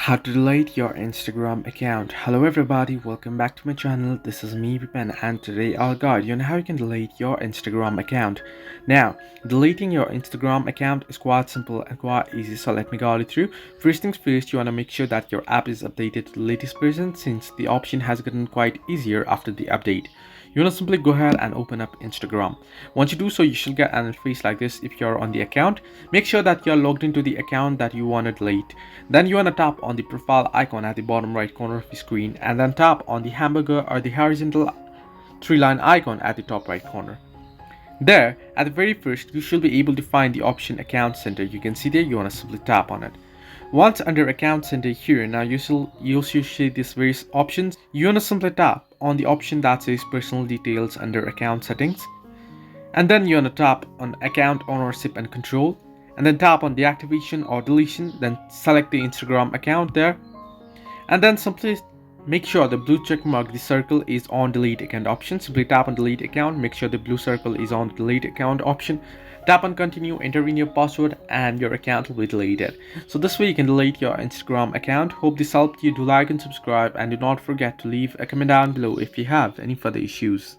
How to delete your Instagram account. Hello everybody, welcome back to my channel. This is me Vipan, and today I'll guide you on how you can delete your Instagram account. Now, deleting your Instagram account is quite simple and quite easy, so let me guide you through. First things first, you want to make sure that your app is updated to the latest version, since the option has gotten quite easier after the update. You want to simply go ahead and open up Instagram. Once you do so, you should get an interface like this if you're on the account. Make sure that you're logged into the account that you want to delete. Then you want to tap on the profile icon at the bottom right corner of the screen, and then tap on the hamburger or the horizontal three-line icon at the top right corner. There, at the very first, you should be able to find the option Account Center. You can see there, you want to simply tap on it. Once under Account Center here, now you'll see these various options. You want to simply tap on the option that says Personal Details under Account Settings. And then you want to tap on Account Ownership and Control. And then tap on Deactivation or Deletion. Then select the Instagram account there. And then simply make sure the blue check mark, the circle, is on Delete Account option. Simply tap on Delete Account. Make sure the blue circle is on Delete Account option. Tap on Continue, enter in your password, and your account will be deleted. So this way you can delete your Instagram account. Hope this helped you. Do like and subscribe, and do not forget to leave a comment down below if you have any further issues.